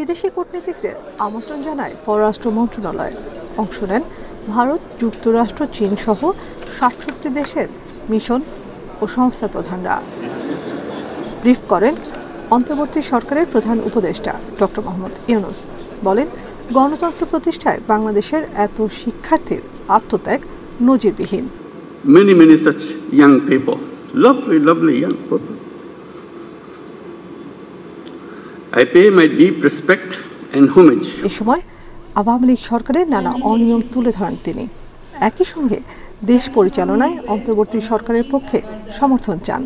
বিদেশি কূটনীতিকদের আমন্ত্রণ জানায় পররাষ্ট্র মন্ত্রণালয়। অংশ নেন ভারত, যুক্তরাষ্ট্র, চীন সহ ৬৭ দেশের মিশন ও সংস্থার প্রধানরা। ব্রিফ করেন অন্তর্বর্তী সরকারের প্রধান উপদেষ্টা ডক্টর মোহাম্মদ ইউনূস। বলেন, গণতন্ত্র প্রতিষ্ঠায় বাংলাদেশের এত শিক্ষার্থীর আত্মত্যাগ নজিরবিহীন। Many such young people, lovely young people. I pay my deep respect and homage. এই সময় আওয়ামী লীগ সরকারের নানা অনিয়ম তুলে ধরেন তিনি। একই সঙ্গে দেশ পরিচালনায় অন্তর্বর্তী সরকারের পক্ষে সমর্থন চান।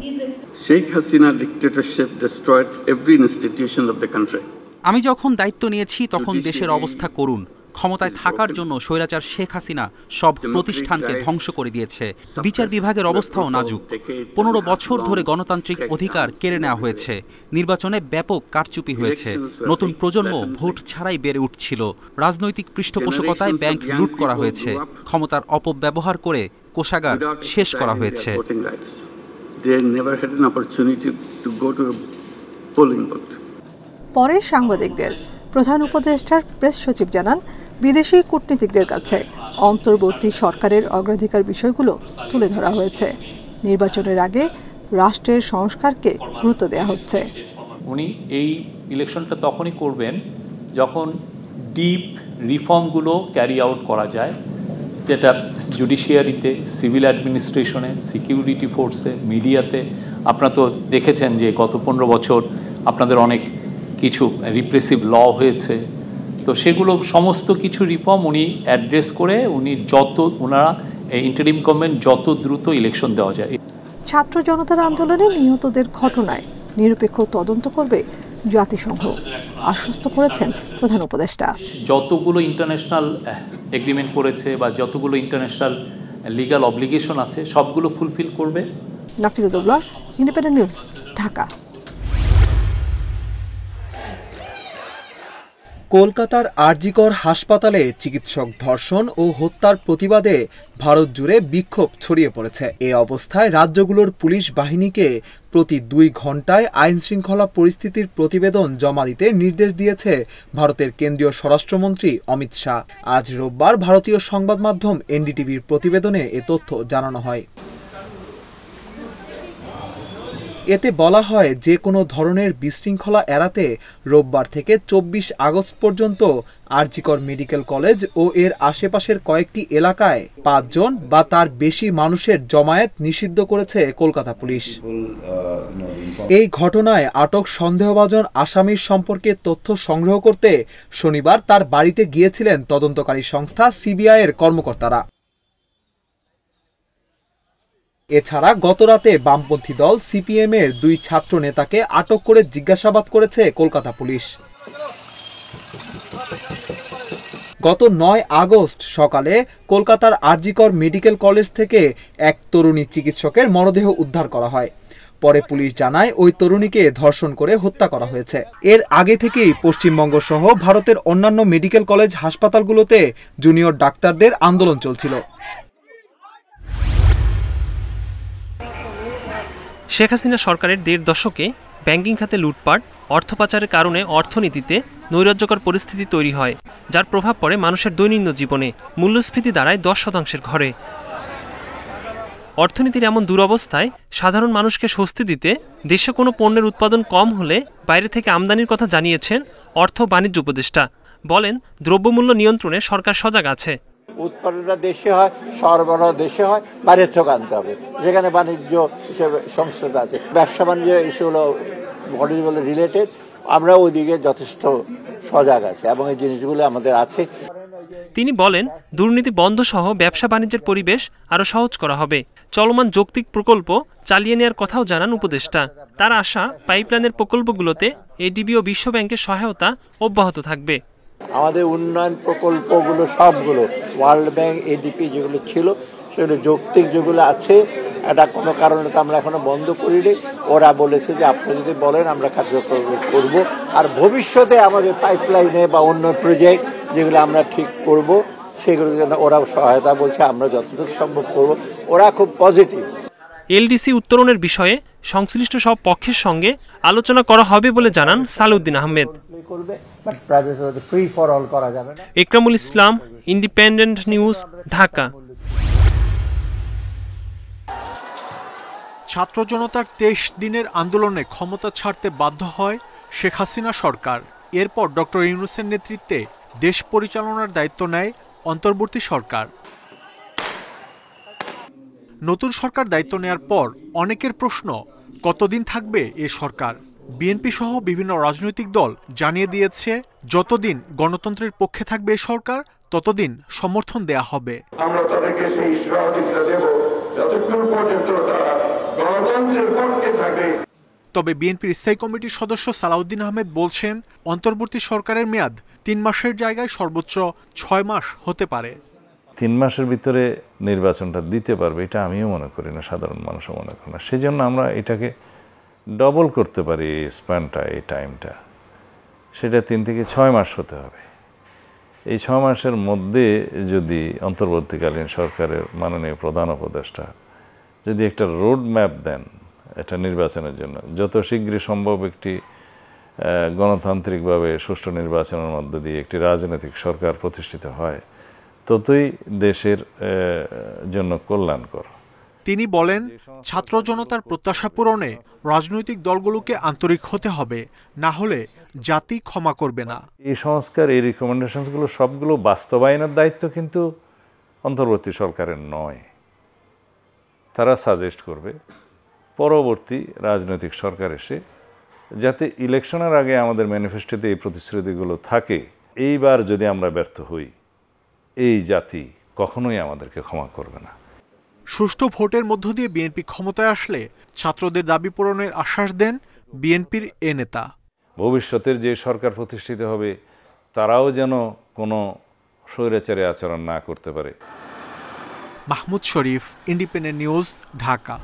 Sheikh Hasina dictatorship destroyed every institution of the country. আমি যখন দায়িত্ব নিয়েছি তখন দেশের অবস্থা করুণ। ক্ষমতায় থাকার জন্য স্বৈরাচার শেখ হাসিনা সব প্রতিষ্ঠানকে ধ্বংস করে দিয়েছে। বিচার বিভাগের অবস্থাও নাজুক। 15 বছর ধরে গণতান্ত্রিক অধিকার কেড়ে নেওয়া হয়েছে। নির্বাচনে ব্যাপক কারচুপি হয়েছে। নতুন প্রজন্ম ভোট ছাড়াই বেড়ে উঠছিল। রাজনৈতিক পৃষ্ঠপোষকতায় ব্যাংক লুট করা হয়েছে। ক্ষমতার অপব্যবহার করে কোষাগার শেষ করা হয়েছে। পরে সাংবাদিকদের প্রধান উপদেষ্টার প্রেস সচিব জানান, বিদেশি কূটনীতিকদের কাছে অন্তর্বর্তী সরকারের অগ্রাধিকার বিষয়গুলো তুলে ধরা হয়েছে। নির্বাচনের আগে রাষ্ট্রের সংস্কারকে গুরুত্ব দেওয়া হচ্ছে। উনি এই ইলেকশনটা তখনই করবেন যখন ডিপ রিফর্মগুলো ক্যারি আউট করা যায়, যেটা জুডিশিয়ারিতে, সিভিল অ্যাডমিনিস্ট্রেশনে, সিকিউরিটি ফোর্সে, মিডিয়াতে। আপনারা তো দেখেছেন যে গত 15 বছর আপনাদের অনেক কিছু রিপ্রেসিভ ল হয়েছে, তো সেগুলো সমস্ত কিছু রিফর্ম উনি অ্যাড্রেস করে ওনারা ইন্টারিম গভর্নমেন্ট যত দ্রুত ইলেকশন দেওয়া যায়। ছাত্র জনতার আন্দোলনে নিহতদের ঘটনায় নিরপেক্ষ তদন্ত করবে জাতিসংঘ, আশ্বস্ত করেছেন প্রধান উপদেষ্টা। যতগুলো ইন্টারন্যাশনাল এগ্রিমেন্ট করেছে বা যতগুলো ইন্টারন্যাশনাল লিগ্যাল অব্লিগেশন আছে সবগুলো ফুলফিল করবে। নাফিদুল্লাহ, ইন্ডিপেন্ডেন্ট নিউজ, ঢাকা। কলকাতার আরজিকর হাসপাতালে চিকিৎসক ধর্ষণ ও হত্যার প্রতিবাদে ভারত জুড়ে বিক্ষোভ ছড়িয়ে পড়েছে। এ অবস্থায় রাজ্যগুলোর পুলিশ বাহিনীকে প্রতি 2 ঘণ্টায় আইনশৃঙ্খলা পরিস্থিতির প্রতিবেদন জমা দিতে নির্দেশ দিয়েছে ভারতের কেন্দ্রীয় স্বরাষ্ট্রমন্ত্রী অমিত শাহ। আজ রোববার ভারতীয় সংবাদ মাধ্যম এনডিটিভির প্রতিবেদনে এ তথ্য জানানো হয়। এতে বলা হয়, যে কোনো ধরনের বিশৃঙ্খলা এড়াতে রোববার থেকে 24 আগস্ট পর্যন্ত আরজিকর মেডিকেল কলেজ ও এর আশেপাশের কয়েকটি এলাকায় 5 জন বা তার বেশি মানুষের জমায়েত নিষিদ্ধ করেছে কলকাতা পুলিশ। এই ঘটনায় আটক সন্দেহভাজন আসামির সম্পর্কে তথ্য সংগ্রহ করতে শনিবার তার বাড়িতে গিয়েছিলেন তদন্তকারী সংস্থা সিবিআইয়ের কর্মকর্তারা। এছাড়া গতরাতে বামপন্থী দল সিপিএম-এর 2 ছাত্র নেতাকে আটক করে জিজ্ঞাসাবাদ করেছে কলকাতা পুলিশ। গত 9 আগস্ট সকালে কলকাতার আরজিকর মেডিকেল কলেজ থেকে এক তরুণী চিকিৎসকের মরদেহ উদ্ধার করা হয়। পরে পুলিশ জানায়, ওই তরুণীকে ধর্ষণ করে হত্যা করা হয়েছে। এর আগে থেকেই পশ্চিমবঙ্গ সহ ভারতের অন্যান্য মেডিকেল কলেজ হাসপাতালগুলোতে জুনিয়র ডাক্তারদের আন্দোলন চলছিল। শেখ হাসিনা সরকারের 1.5 দশকে ব্যাংকিং খাতে লুটপাট, অর্থ পাচারের কারণে অর্থনীতিতে নৈরাজ্যকর পরিস্থিতি তৈরি হয়, যার প্রভাব পড়ে মানুষের দৈনন্দিন জীবনে। মূল্যস্ফীতি দাঁড়ায় 10% ঘরে। অর্থনীতির এমন দুরবস্থায় সাধারণ মানুষকে স্বস্তি দিতে দেশে কোনো পণ্যের উৎপাদন কম হলে বাইরে থেকে আমদানির কথা জানিয়েছেন অর্থ বাণিজ্য উপদেষ্টা। বলেন, দ্রব্যমূল্য নিয়ন্ত্রণে সরকার সজাগ আছে। উৎপাদনটা দেশে হয়, সরবরাহ দেশে হয়, বাইরের থেকে আনতে হবে। যেখানে বাণিজ্য হিসেবে সংস্থা আছে, ব্যবসা বাণিজ্য এসেগুলো বলে রিলেটেড, আমরা ওইদিকে যথেষ্ট সজাগ আছি এবং এই জিনিসগুলো আমাদের আছে। তিনি বলেন, দুর্নীতি বন্ধ সহ ব্যবসা বাণিজ্যের পরিবেশ আরও সহজ করা হবে। চলমান যৌক্তিক প্রকল্প চালিয়ে নেওয়ার কথাও জানান উপদেষ্টা। তার আশা, পাইপলাইনের প্রকল্পগুলোতে এডিবি ও বিশ্বব্যাংকের সহায়তা অব্যাহত থাকবে। আমাদের উন্নয়ন প্রকল্পগুলো সবগুলো ওয়ার্ল্ড ব্যাংক, এডিপি যেগুলো ছিল সেগুলো যৌক্তিক যেগুলো আছে, এটা কোনো কারণে তো আমরা এখনো বন্ধ করিনি। ওরা বলেছে যে আপনারা যদি বলেন আমরা কার্যকর করব। আর ভবিষ্যতে আমাদের পাইপলাইনে বা অন্য প্রজেক্ট যেগুলো আমরা ঠিক করব সেগুলো যেন ওরা সহায়তা বলছে, আমরা যতটুকু সম্ভব করব। ওরা খুব পজিটিভ। এলডিসি উত্তরণের বিষয়ে সংশ্লিষ্ট সব পক্ষের সঙ্গে আলোচনা করা হবে বলে জানান Salahuddin Ahmed. But private free for all করা যাবে না। Ikramul Islam, independent news, Dhaka. ছাত্র জনতার 23 দিনের আন্দোলনে ক্ষমতা ছাড়তে বাধ্য হয় শেখ হাসিনা সরকার। এরপর ডক্টর ইউনূসের নেতৃত্বে দেশ পরিচালনার দায়িত্ব নেয় অন্তর্বর্তী সরকার। নতুন সরকার দায়িত্ব নেয়ার পর অনেকের প্রশ্ন, কতদিন থাকবে এ সরকার? বিএনপি সহ বিভিন্ন রাজনৈতিক দল জানিয়ে দিয়েছে, যতদিন গণতন্ত্রের পক্ষে থাকবে এ সরকার ততদিন সমর্থন দেয়া হবে। আমরা তাদেরকে সেই সহযোগিতা দেব যতক্ষণ পর্যন্ত তারা গণতন্ত্রের পক্ষে থাকবে। তবে বিএনপির স্থায়ী কমিটির সদস্য সালাউদ্দিন আহমেদ বলছেন, অন্তর্বর্তী সরকারের মেয়াদ 3 মাসের জায়গায় সর্বোচ্চ 6 মাস হতে পারে। 3 মাসের ভিতরে নির্বাচনটা দিতে পারবে এটা আমিও মনে করি না, সাধারণ মানুষও মনে করে না। সেই জন্য আমরা এটাকে ডবল করতে পারি, এই স্প্যানটা, এই টাইমটা, সেটা 3 থেকে 6 মাস হতে হবে। এই 6 মাসের মধ্যে যদি অন্তর্বর্তীকালীন সরকারের মাননীয় প্রধান উপদেষ্টা যদি একটা রোড ম্যাপ দেন এটা নির্বাচনের জন্য, যত শীঘ্রই সম্ভব একটি গণতান্ত্রিকভাবে সুষ্ঠু নির্বাচনের মধ্য দিয়ে একটি রাজনৈতিক সরকার প্রতিষ্ঠিত হয়, ততই দেশের জন্য কল্যাণকর। তিনি বলেন, ছাত্র জনতার প্রত্যাশা পূরণে রাজনৈতিক দলগুলোকে আন্তরিক হতে হবে, না হলে জাতি ক্ষমা করবে না। এই সংস্কার, এই রিকমেন্ডেশনগুলো সবগুলো বাস্তবায়নের দায়িত্ব কিন্তু অন্তর্বর্তী সরকারের নয়। তারা সাজেস্ট করবে পরবর্তী রাজনৈতিক সরকার এসে, যাতে ইলেকশনের আগে আমাদের ম্যানিফেস্টোতে এই প্রতিশ্রুতিগুলো থাকে। এইবার যদি আমরা ব্যর্থ হই, এই জাতি কখনোই আমাদেরকে ক্ষমা করবে না। সুষ্ঠু ভোটের মধ্য দিয়ে বিএনপি ক্ষমতায় আসলে ছাত্রদের দাবি পূরণের আশ্বাস দেন বিএনপির এ নেতা। ভবিষ্যতের যে সরকার প্রতিষ্ঠিত হবে তারাও যেন কোনো স্বৈরাচারী আচরণ না করতে পারে। মাহমুদ শরীফ, ইন্ডিপেন্ডেন্ট নিউজ, ঢাকা।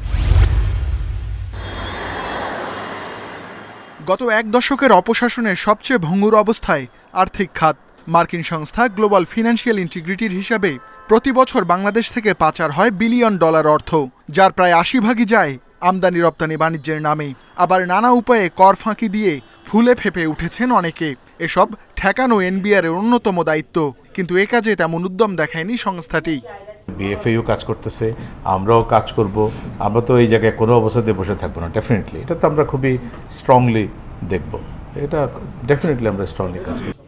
গত 1 দশকের অপশাসনের সবচেয়ে ভঙ্গুর অবস্থায় আর্থিক খাত। মার্কিন সংস্থা গ্লোবাল ফিনান্সিয়াল ইন্টিগ্রিটির হিসাবে প্রতি বছর বাংলাদেশ থেকে পাচার হয় বিলিয়ন ডলার অর্থ, যার প্রায় 80 ভাগই যায় আমদানি রপ্তানি বাণিজ্যের নামে। আবার নানা উপায়ে কর ফাঁকি দিয়ে ফুলে ফেঁপে উঠেছেন অনেকে। এসব ঠেকানো এনবিআরের অন্যতম দায়িত্ব, কিন্তু এ কাজে তেমন উদ্যম দেখায়নি সংস্থাটি। বিএফএইও কাজ করতেছে, আমরাও কাজ করব। আমরা তো এই জায়গায় কোনো অবস্থাতে বসে থাকবো না, ডেফিনেটলি। এটা তো আমরা খুবই স্ট্রংলি দেখব, এটা ডেফিনেটলি আমরা স্ট্রংলি কাজ করব।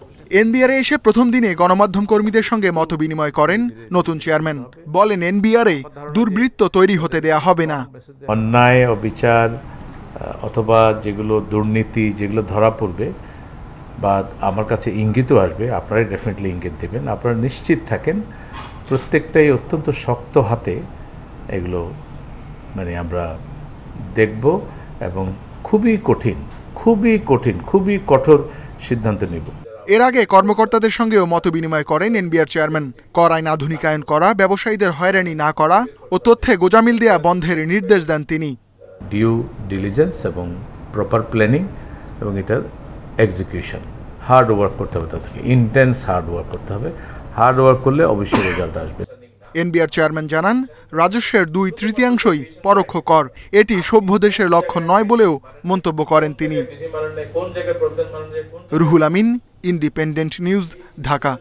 এনবিআরে এসে প্রথম দিনে গণমাধ্যম কর্মীদের সঙ্গে মত বিনিময় করেন নতুন চেয়ারম্যান। বলেন, এনবিআরে দুর্বৃত্ত তৈরি হতে দেয়া হবে না। অন্যায়, অবিচার অথবা যেগুলো দুর্নীতি, যেগুলো ধরা পড়বে বা আমার কাছে ইঙ্গিতও আসবে, আপনারাই ডেফিনেটলি ইঙ্গিত দেবেন। আপনারা নিশ্চিত থাকেন প্রত্যেকটাই অত্যন্ত শক্ত হাতে এগুলো আমরা দেখব এবং খুবই কঠিন, খুবই কঠোর সিদ্ধান্ত নেব। এর আগে কর্মকর্তাদের সঙ্গেও মত বিনিময় করেন এনবিআর চেয়ারম্যান। কর আইন আধুনিকায়ন করা, ব্যবসায়ীদের হয়রানি না করা ও তথ্যে গোজামিল দেয়া বন্ধের নির্দেশ দেন তিনি। ডিউ ডিলিজেন্স এবং প্রপার প্ল্যানিং এবং এটার এক্সিকিউশন, হার্ড ওয়ার্ক করতে হবে, তাদেরকে ইন্টেন্স হার্ড ওয়ার্ক করতে হবে। হার্ড ওয়ার্ক করলে অবশ্যই রেজাল্ট আসবে। এনবিআর চেয়ারম্যান জানান, রাজস্বের 2/3 পরোক্ষ কর। এটি সভ্য দেশের লক্ষণ নয় বলেও মন্তব্য করেন তিনি। Ruhul Amin, independent news, Dhaka.